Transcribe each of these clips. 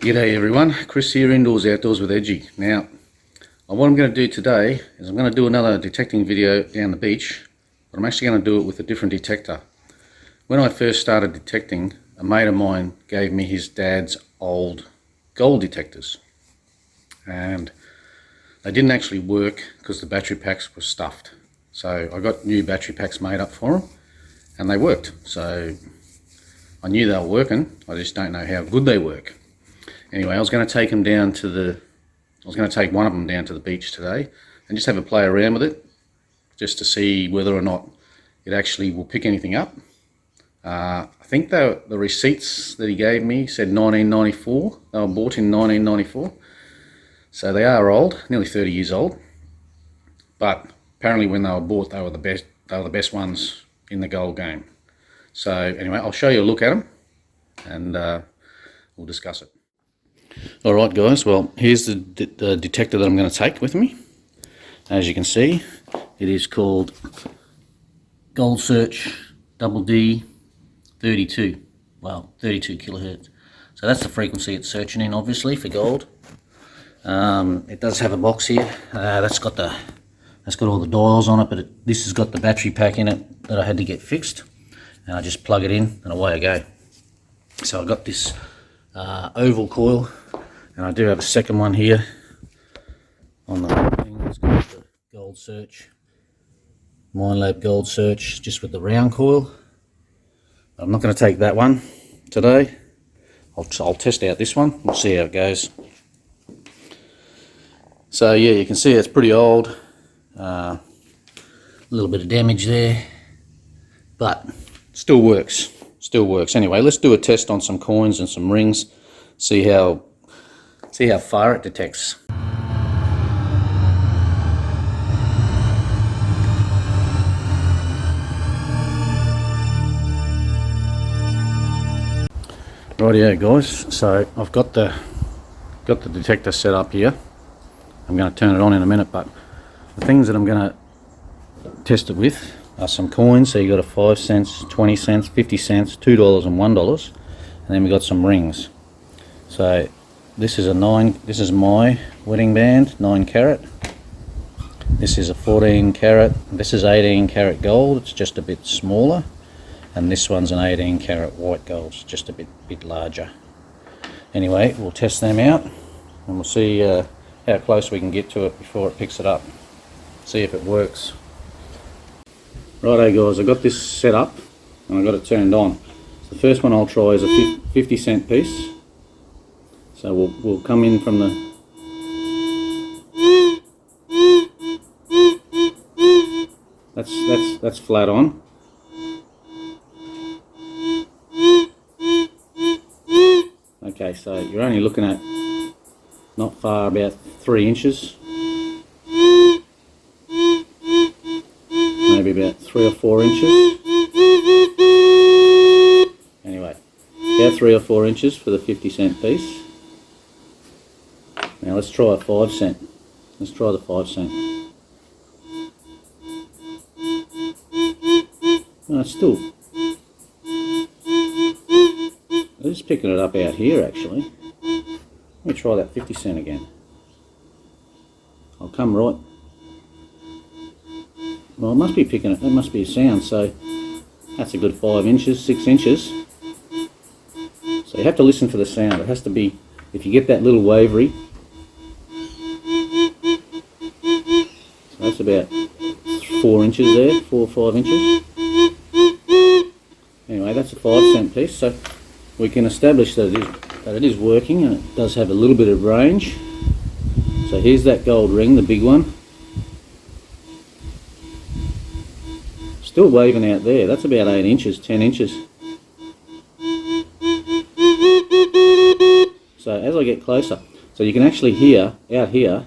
G'day everyone, Chris here, Indoors Outdoors with Edgy. Now, what I'm going to do today is I'm going to do another detecting video down the beach, but I'm actually going to do it with a different detector. When I first started detecting, a mate of mine gave me his dad's old gold detectors, and they didn't actually work because the battery packs were stuffed. So I got new battery packs made up for them, and they worked. So I knew they were working, I just don't know how good they work. Anyway, I was going to take one of them down to the beach today and just have a play around with it, just to see whether or not it actually will pick anything up. I think the receipts that he gave me said 1994. They were bought in 1994, so they are old, nearly 30 years old. But apparently, when they were bought, they were the best. They were the best ones in the gold game. So anyway, I'll show you a look at them, and we'll discuss it. Alright guys, well here's the detector that I'm going to take with me. As you can see, it is called Gold Search Double D 32. Well, 32 kilohertz. So that's the frequency it's searching in, obviously, for gold. It does have a box here. That's got all the dials on it, but this has got the battery pack in it that I had to get fixed. And I just plug it in and away I go. So I got this oval coil, and I do have a second one here on the thing. It's got the Gold Search, Minelab Gold Search, just with the round coil. But I'm not going to take that one today. I'll test out this one. We'll see how it goes. So yeah, you can see it's pretty old. A little bit of damage there, but still works. Still works. Anyway, let's do a test on some coins and some rings. See how far it detects. Rightio guys, so I've got the detector set up here. I'm going to turn it on in a minute, but the things that I'm going to test it with are some coins. So you got a 5 cents, 20 cents, 50 cents, $2 and $1, and then we got some rings. So this is my wedding band, 9 carat. This is a 14 carat. This is 18 carat gold. It's just a bit smaller, and this one's an 18 carat white gold. It's just a bit larger. Anyway, we'll test them out, and we'll see how close we can get to it before it picks it up. See if it works. Righto guys, I got this set up and I got it turned on. So the first one I'll try is a 50 cent piece. So we'll come in from the... That's flat on. Okay, so you're only looking at not far, about 3 inches. Maybe about 3 or 4 inches. Anyway, about 3 or 4 inches for the 50 cent piece. Now let's try a 5 cent. Let's try the 5 cent. No, it's still... I'm just picking it up out here actually. Let me try that 50 cent again. I'll come right... Well, it must be picking it. That must be a sound. So that's a good 5 inches, 6 inches. So you have to listen for the sound. It has to be, if you get that little wavery. So that's about 4 inches there, 4 or 5 inches. Anyway, that's a 5 cent piece. So we can establish that it is working, and it does have a little bit of range. So here's that gold ring, the big one. Still waving out there. That's about 8 inches, 10 inches. So as I get closer, so you can actually hear out here,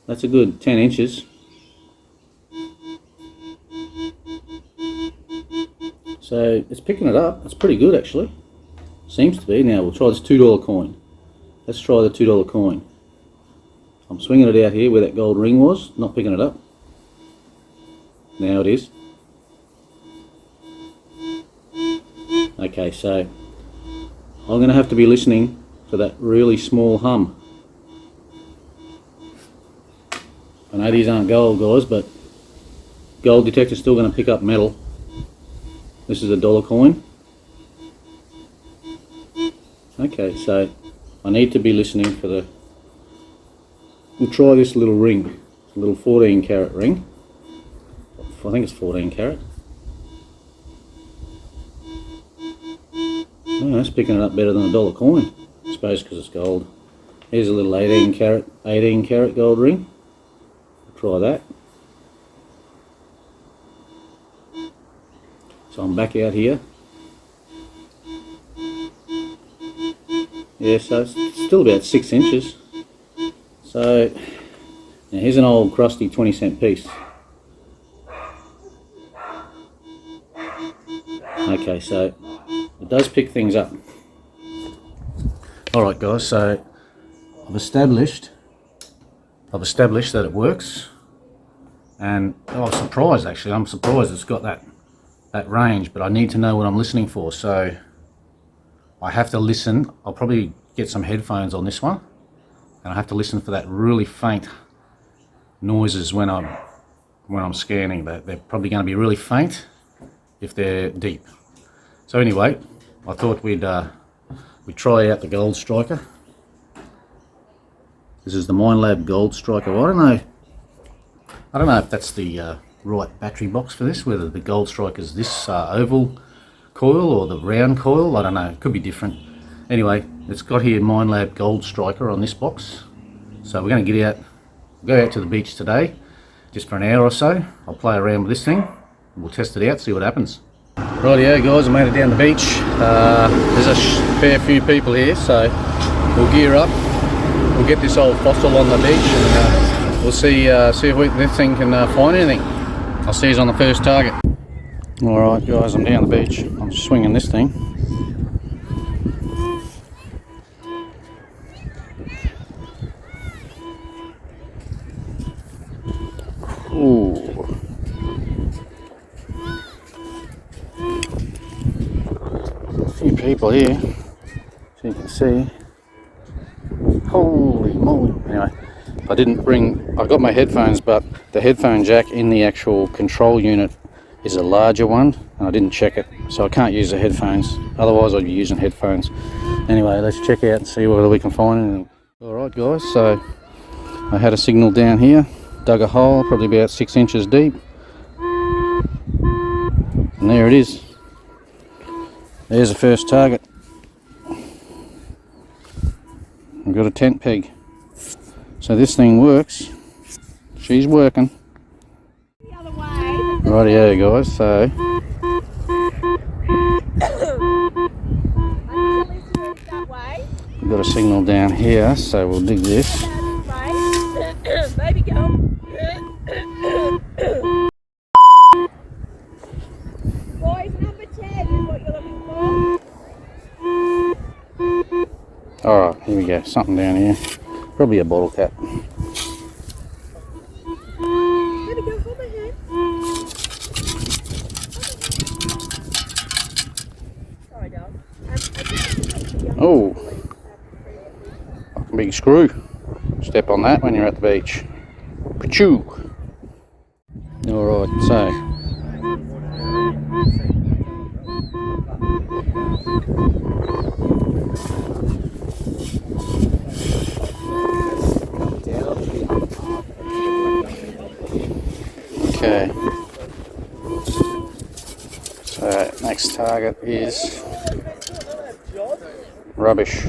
that's a good 10 inches. So it's picking it up. It's pretty good actually. Seems to be. Now we'll try this $2 coin. Let's try the $2 coin. I'm swinging it out here where that gold ring was, not picking it up. Now it is. Okay, so I'm going to have to be listening for that really small hum. I know these aren't gold, guys, but gold detector's still going to pick up metal. This is a dollar coin. Okay, so I need to be listening for the... We'll try this little ring, a little 14 carat ring. I think it's 14 carat. Oh, that's picking it up better than a dollar coin. I suppose because it's gold. Here's a little 18 carat gold ring. Try that. So I'm back out here. Yeah, so it's still about 6 inches. So now here's an old crusty 20-cent piece. Okay, so it does pick things up. Alright guys, so I've established that it works, and I was surprised actually. I'm surprised it's got that range, but I need to know what I'm listening for, so I have to listen. I'll probably get some headphones on this one, and I have to listen for that really faint noises when I'm scanning. They're probably going to be really faint if they're deep. So anyway, I thought we'd try out the Gold Striker. This is the Minelab Gold Striker. I don't know if that's the right battery box for this, whether the Gold Striker is this oval coil or the round coil. I don't know, it could be different. Anyway, it's got here Minelab Gold Striker on this box. So we're going to go out to the beach today, just for an hour or so. I'll play around with this thing, we'll test it out, see what happens. Rightio guys, I made it down the beach. There's a fair few people here, so we'll gear up. We'll get this old fossil on the beach, and we'll see if this thing can find anything. I'll see you on the first target. Alright guys, I'm down the beach. I'm swinging this thing. Ooh. A few people here, so you can see. Holy moly. Anyway, I got my headphones, but the headphone jack in the actual control unit is a larger one, and I didn't check it, so I can't use the headphones. Otherwise I'd be using headphones. Anyway, let's check out and see whether we can find anything. Alright guys, so I had a signal down here, dug a hole probably about 6 inches deep, and there it is. There's the first target. I've got a tent peg. So this thing works. She's working. Rightio guys, so we've got a signal down here, so we'll dig this. Baby girl. Boys, number 10 is what you're looking for. Alright, here we go, something down here. Probably a bottle cap. Baby girl, hold my hand. Sorry, dog. Oh, big screw. Step on that when you're at the beach. Pachoo. Alright, so okay. So next target is rubbish.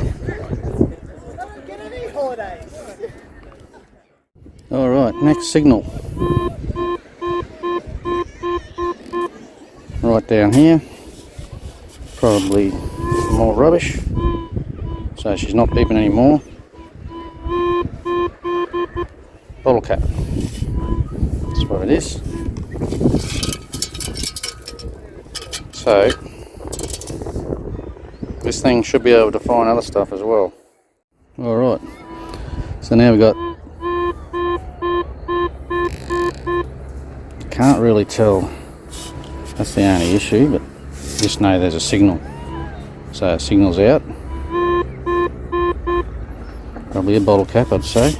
Alright, next signal. Right down here. Probably more rubbish. So she's not beeping anymore. Bottle cap. That's what it is. So this thing should be able to find other stuff as well. Alright. So now we've got, can't really tell, that's the only issue, but just know there's a signal. So signal's out. Probably a bottle cap, I'd say.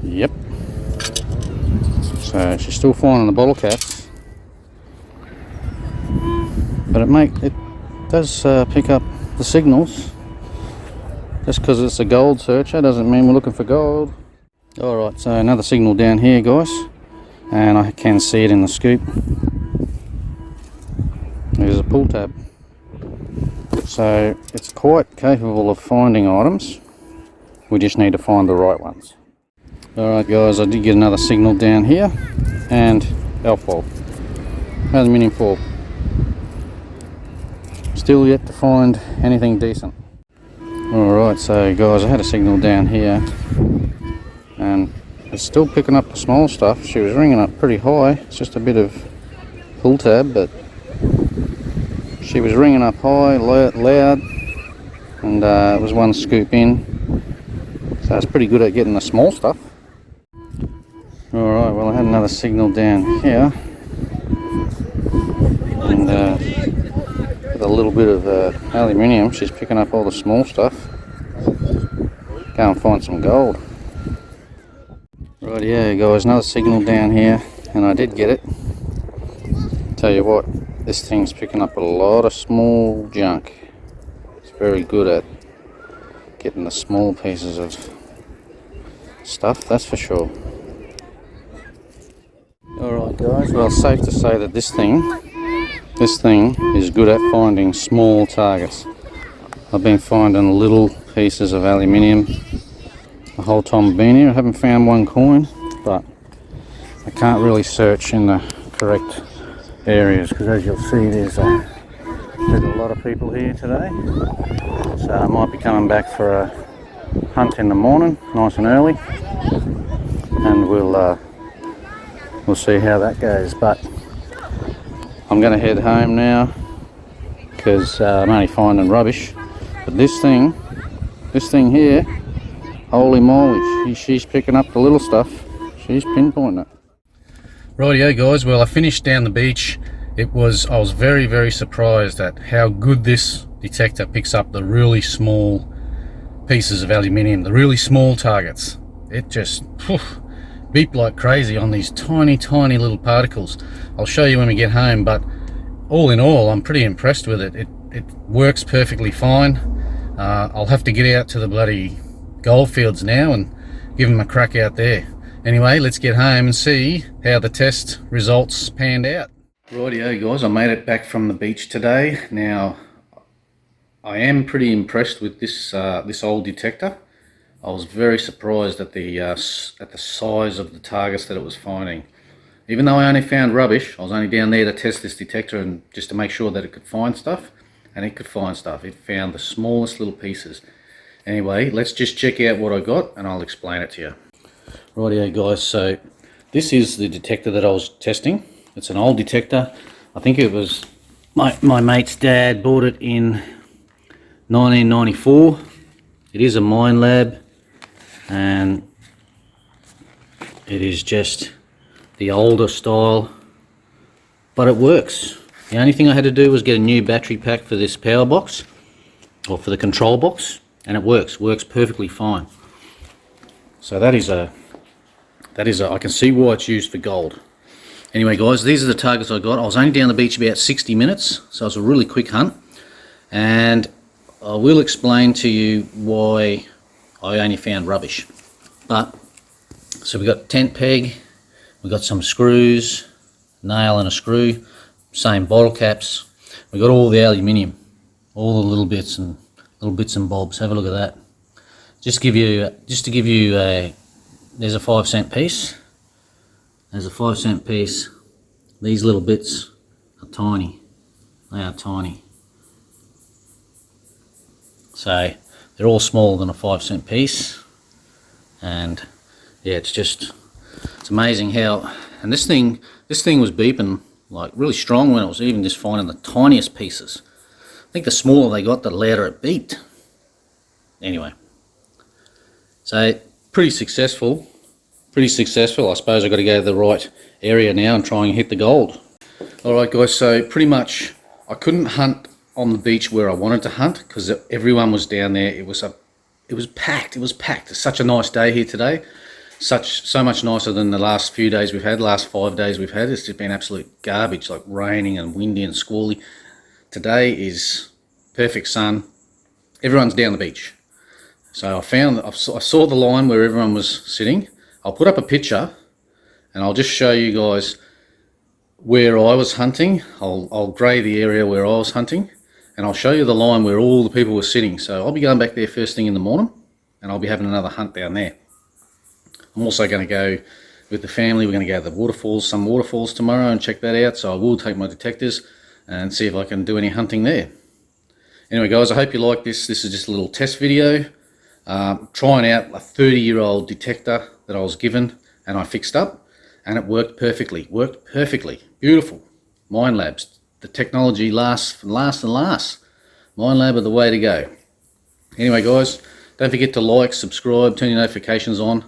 Yep. So she's still finding the bottle caps, but it does pick up the signals. Just because it's a gold searcher doesn't mean we're looking for gold. Alright, so another signal down here, guys, and I can see it in the scoop. There's a pull tab. So it's quite capable of finding items. We just need to find the right ones. Alright guys, I did get another signal down here, and alfoil, aluminium foil. Still yet to find anything decent. Alright, so guys, I had a signal down here, and it's still picking up the small stuff. She was ringing up pretty high. It's just a bit of pull tab, but she was ringing up high, loud, and it was one scoop in. So it's pretty good at getting the small stuff. Alright, well I had another signal down here, and with a little bit of aluminium, she's picking up all the small stuff. Go and find some gold. Right, yeah guys, another signal down here, and I did get it. Tell you what, this thing's picking up a lot of small junk. It's very good at getting the small pieces of stuff, that's for sure. Alright guys, well it's safe to say that this thing is good at finding small targets. I've been finding little pieces of aluminium the whole time I've been here. I haven't found one coin, but I can't really search in the correct areas because, as you'll see, there's a lot of people here today. So I might be coming back for a hunt in the morning, nice and early, and we'll see how that goes. But I'm going to head home now because I'm only finding rubbish. But this thing here, holy moly, she's picking up the little stuff. She's pinpointing it. Rightio guys, well I finished down the beach. I was very, very surprised at how good this detector picks up the really small pieces of aluminium, the really small targets. It just beeped like crazy on these tiny little particles. I'll show you when we get home, but all in all I'm pretty impressed with it. It works perfectly fine. I'll have to get out to the bloody goldfields now and give them a crack out there. Anyway, let's get home and see how the test results panned out. Rightio guys, I made it back from the beach today. Now I am pretty impressed with this old detector. I was very surprised at the size of the targets that it was finding. Even though I only found rubbish, I was only down there to test this detector and just to make sure that it could find stuff, and it could find stuff. It found the smallest little pieces. Anyway, let's just check out what I got and I'll explain it to you. Rightio guys, so this is the detector that I was testing. It's an old detector. I think it was my mate's dad bought it in 1994. It is a Minelab, and it is just the older style, but it works. The only thing I had to do was get a new battery pack for this power box, or for the control box, and it works perfectly fine. So that is a I can see why it's used for gold. Anyway guys, these are the targets I got. I was only down the beach about 60 minutes, so it's a really quick hunt, and I will explain to you why I only found rubbish. But so we got tent peg, we got some screws, nail and a screw, same bottle caps. We got all the aluminium, all the little bits and bobs. Have a look at that. Just to give you a, there's a 5-cent piece. There's a 5-cent piece. These little bits are tiny. They are tiny. So they're all smaller than a 5-cent piece, and yeah, it's amazing how. And this thing was beeping like really strong when it was even just finding the tiniest pieces. I think the smaller they got, the louder it beeped. Anyway, so pretty successful. pretty successful. I suppose I've got to go to the right area now and try and hit the gold. Alright guys, so pretty much I couldn't hunt on the beach where I wanted to hunt because everyone was down there. It was packed. It's such a nice day here today. So much nicer than the last few days we've had, the last 5 days we've had. It's just been absolute garbage, like raining and windy and squally. Today is perfect sun. Everyone's down the beach. So I saw the line where everyone was sitting. I'll put up a picture and I'll just show you guys where I was hunting. I'll grey the area where I was hunting, and I'll show you the line where all the people were sitting. So I'll be going back there first thing in the morning, and I'll be having another hunt down there. I'm also going to go with the family. We're going to go to the waterfalls, some waterfalls tomorrow, and check that out. So I will take my detectors and see if I can do any hunting there. Anyway guys, I hope you like this. This is just a little test video. Trying out a 30-year-old detector that I was given and I fixed up, and it worked perfectly. Beautiful. Minelabs. The technology lasts and lasts. Minelab are the way to go. Anyway guys, don't forget to like, subscribe, turn your notifications on,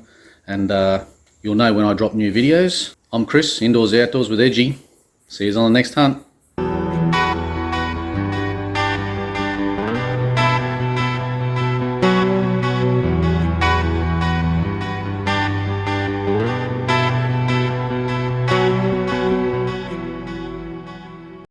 and you'll know when I drop new videos. I'm Chris, Indoors Outdoors with Edgy. See you on the next hunt.